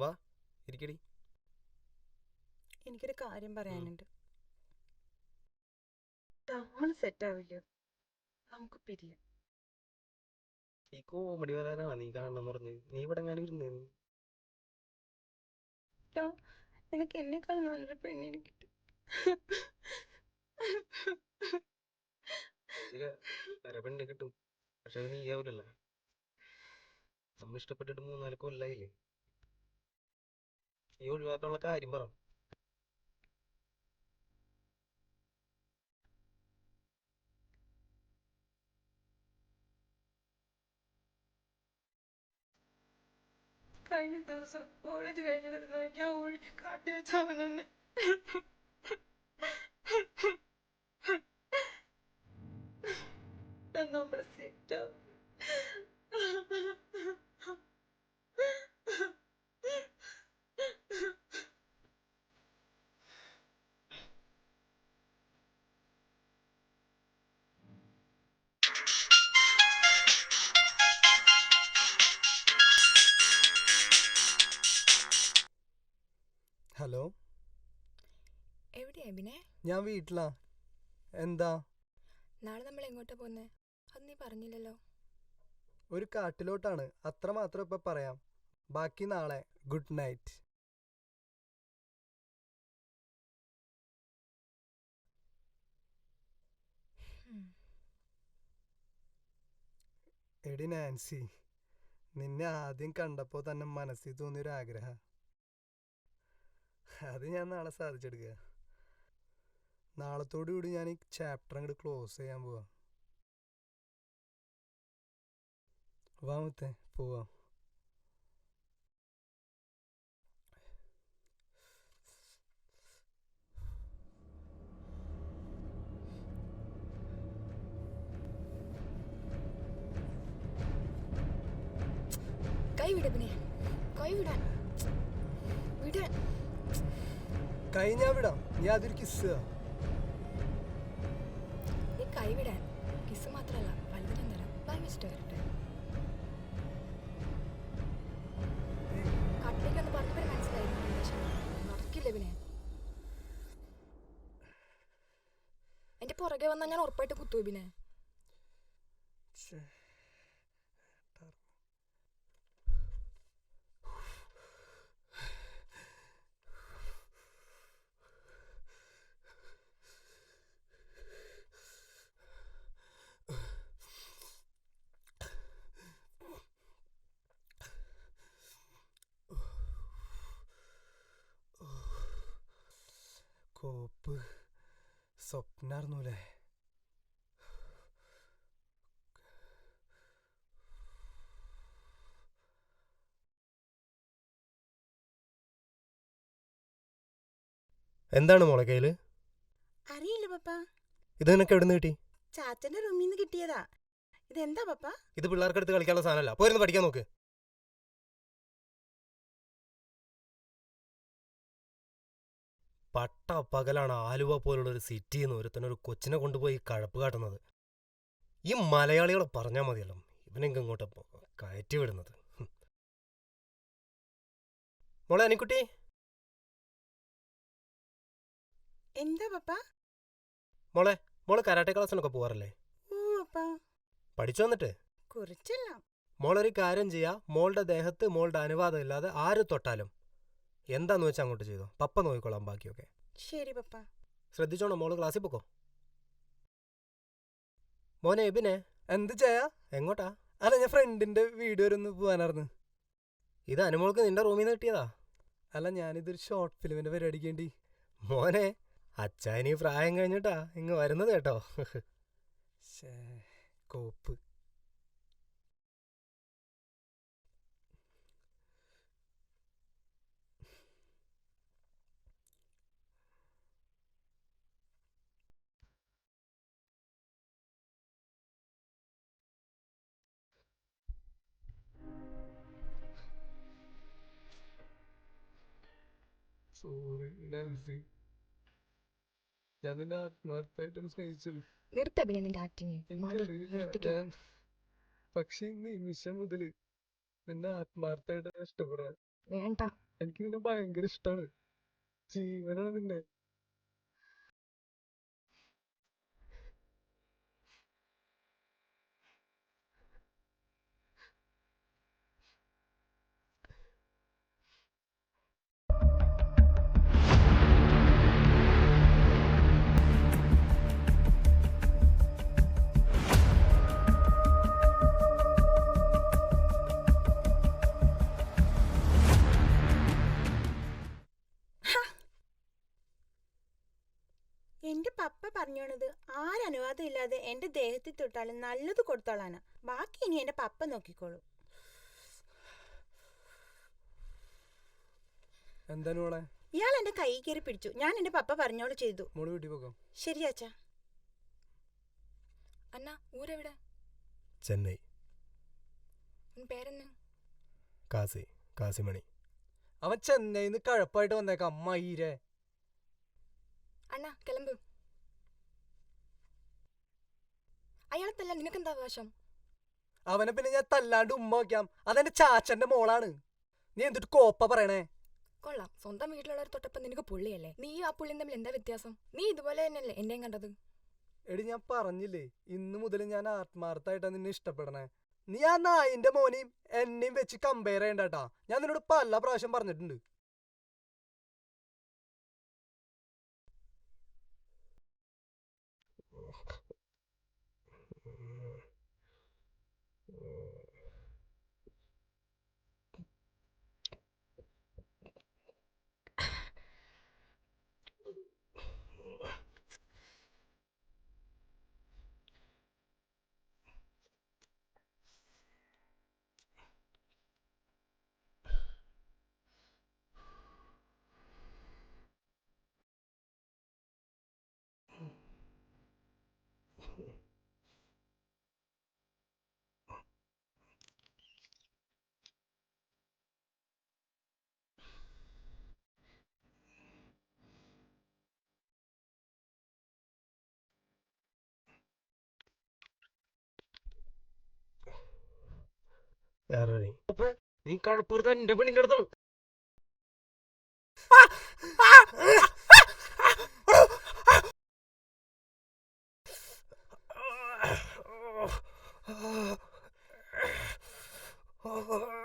വാ ഇരിക്കടി. എനിക്കൊരു കാര്യം പറയാനുണ്ട്. നമ്മൾ സെറ്റ് ആവില്ല, നമുക്ക് പിരിയാം. ഈ കോമഡി വരാനാ നീ കാണണം പറഞ്ഞു. നീ ഇവിടെ എങ്ങാനും ഇരുന്നേ. ട്ടോ, നിനക്ക് എന്നെക്കാൾ നല്ലൊരു പെണ്ണിനെ കിട്ടും. ശരിയാ, വേറെ പെണ്ണിനെ കിട്ടും. പക്ഷെ അത് നീ ആവില്ലല്ലോ. നമ്മൾ ഇഷ്ടപ്പെട്ടിട്ട് 3-4 കൊല്ലായില്ലേ. ഈ ഒഴിവാക്കാനുള്ള കാര്യം പറ. കഴിഞ്ഞ ദിവസം കോളേജ് കഴിഞ്ഞിരുന്ന ഞാൻ ഒഴിഞ്ഞ് കാട്ടി വെച്ചവൻ തന്നെ. നമ്മൾ സെറ്റ് ആവും. ഹലോ, എവിടെയാ അഭിനെ? ഞാൻ വീട്ടിലാ. എന്താ? നാളെ നമ്മൾ എങ്ങോട്ടാ പോന്നെ? അത് നീ പറഞ്ഞില്ലല്ലോ. ഒരു കാട്ടിലോട്ടാണ്, അത്ര മാത്രം ഇപ്പൊ പറയാം. ബാക്കി നാളെ. Good night. എടി നാൻസി, നിന്നെ ആദ്യം കണ്ടപ്പോ തന്നെ മനസ്സിൽ തോന്നിയൊരാഗ്രഹം, അത് ഞാൻ നാളെ സാധിച്ചെടുക്കുക. നാളത്തോടു കൂടി ഞാൻ ഈ ചാപ്റ്റർ അങ്ങോട്ട് ക്ലോസ് ചെയ്യാൻ പോവാ. വാ മുത്തേ, പോവാം. കൈ വിട് അഭിനെ, കൈ വിടാൻ. വിടാൻ. കൈ ഞാൻ വിടാം, നീ അതൊരു കിസ്. നീ കൈ വിടാൻ. കിസ് മാത്രല്ല, പലതിനും തരാം. ബൈ മിസ്റ്റർ വരട്ടെ. കട്ടിലേക്കൊന്ന് പറഞ്ഞവരെ മനസ്സിലായി. നടക്കില്ല അഭിനെ. എന്റെ പുറകെ വന്നാൽ ഞാൻ ഉറപ്പായിട്ട് കുത്തു അഭിനെ. കോപ്പ് സ്വപ്നാർന്നൂലേ. എന്താണ് മോളെ കയ്യില്? അറിയില്ല പപ്പ, ഇത് നിനക്ക് എവിടെ നിന്ന് കിട്ടി? ചാച്ചന്റെ റൂമിൽ നിന്ന് കിട്ടിയതാ. ഇതെന്താ പപ്പ? ഇത് പിള്ളേർക്ക് എടുത്ത് കളിക്കാനുള്ള സാധനമല്ല. പോയിരുന്നു പഠിക്കാൻ നോക്ക്. പട്ട പകലാണ് ആലുവ പോലുള്ള ഒരു സിറ്റിയിൽ നിന്ന് ഒരുത്തനൊരു കൊച്ചിനെ കൊണ്ടുപോയി കഴപ്പ് കാട്ടുന്നത്. ഈ മലയാളികളെ പറഞ്ഞാൽ മതിയല്ലോ ഇവനെങ്കിൽ ഇങ്ങോട്ട് കയറ്റി വിടുന്നത്. മോളെ അനിക്കുട്ടി, എന്താ പപ്പ? മോളെ മോള് കരാട്ടെ ക്ലാസ്സിനൊക്കെ പോവാറല്ലേ? ഓ പപ്പ, പഠിച്ചു വന്നിട്ട് കുറിച്ചെല്ലാം. മോളൊരു കാര്യം ചെയ്യാ, മോളുടെ ദേഹത്ത് മോളുടെ അനുവാദം ഇല്ലാതെ ആര് തൊട്ടാലും എന്താന്ന് വെച്ചാൽ അങ്ങോട്ട് ചെയ്തോ. പപ്പ നോക്കിക്കോളാം ബാക്കിയൊക്കെ. ശരി പപ്പ. ശ്രദ്ധിച്ചോണോ, മോള് ക്ലാസ്സിൽ പോക്കോ. മോനെ എബിനെ, എന്ത് ചെയ്യാ? എങ്ങോട്ടാ? അല്ല, ഞാൻ ഫ്രണ്ടിന്റെ വീട് വരെ ഒന്ന് പോവാനായിരുന്നു. ഇത് അനുമോൾക്ക് നിന്റെ റൂമിൽ നിന്ന് കിട്ടിയതാ. അല്ല, ഞാനിതൊരു ഷോർട്ട് ഫിലിമിന്റെ പരിപാടിക്ക് വേണ്ടി. മോനെ, അച്ഛനീ പ്രായം കഴിഞ്ഞിട്ടാ ഇങ്ങ് വരുന്നത് കേട്ടോ. കോപ്പ്. സോറി നാൻസി, ഞാൻ നിന്നെ ആത്മാർത്ഥമായിട്ടാണ് സ്നേഹിച്ചത്. നിർത്ത പിന്നെ നിന്റെ ആക്ടിങ്. എനിക്കറിയില്ല പക്ഷെ ഈ നിമിഷം മുതല് നിന്നെ ആത്മാർത്ഥമായിട്ടാണ് ഇഷ്ടപ്പെടാൻ. വേണ്ട. എനിക്ക് നിന്നെ ഭയങ്കര ഇഷ്ടമാണ്. ജീവനാണ് നിന്നെ. എന്റെ പപ്പ പറഞ്ഞോണത് ആരനുവാദം ഇല്ലാതെ എന്റെ ദേഹത്തിൽ തൊട്ടാലും നല്ലത് കൊടുത്തോളാണ്. ബാക്കി ഇനി എന്റെ പപ്പ നോക്കിക്കോളൂ. എന്താണ് മോളെ? ഇയാൾ എന്റെ കൈ കയറി പിടിച്ചു. ഞാൻ എന്റെ പപ്പ പറഞ്ഞോളൂ ചെയ്തു. മോള് വീട്ടിൽ പോകാം. ശരി അച്ഛാ. അണ്ണ ഊരെവിടെ? ചെന്നൈ. ഉൻ പേരെന്നാ? കാസിമണി. അവൻ ചെന്നൈന്ന് കഴപ്പായിട്ട് വന്നേക്കാം. മയിരേ. അണ്ണ കിളമ്പ്. അയാളെ തല്ലാൻ നിനക്കെന്താ അവകാശം? അവനെ പിന്നെ ഞാൻ തല്ലാണ്ട് ഉമ്മ വയ്ക്കാം. അതെന്റെ ചാച്ചന്റെ മോളാണ്. നീ എന്തിട്ട് കോപ്പ പറയണേ? കൊള്ളാം, സ്വന്തം വീട്ടിലുള്ളവർ തൊട്ടപ്പം നിനക്ക് പുള്ളിയല്ലേ. നീയും ആ പുള്ളിയും തമ്മിൽ എന്താ വ്യത്യാസം? നീ ഇതുപോലെ തന്നെയല്ലേ എന്നെയും കണ്ടത്? എടി ഞാൻ പറഞ്ഞില്ലേ, ഇന്ന് മുതൽ ഞാൻ ആത്മാർത്ഥമായിട്ടാ നിന്നെ ഇഷ്ടപ്പെടണേ. നീ ആ നായിന്റെ മോനെയും എന്നെയും വെച്ച് കമ്പയർ ചെയ്യണ്ടാട്ടാ. ഞാൻ നിന്നോട് പല പ്രാവശ്യം പറഞ്ഞിട്ടുണ്ട്. നീ കഴപ്പൂർത്ത് എന്റെ പെണ്ണിന്റെ അടുത്താണ്. Oh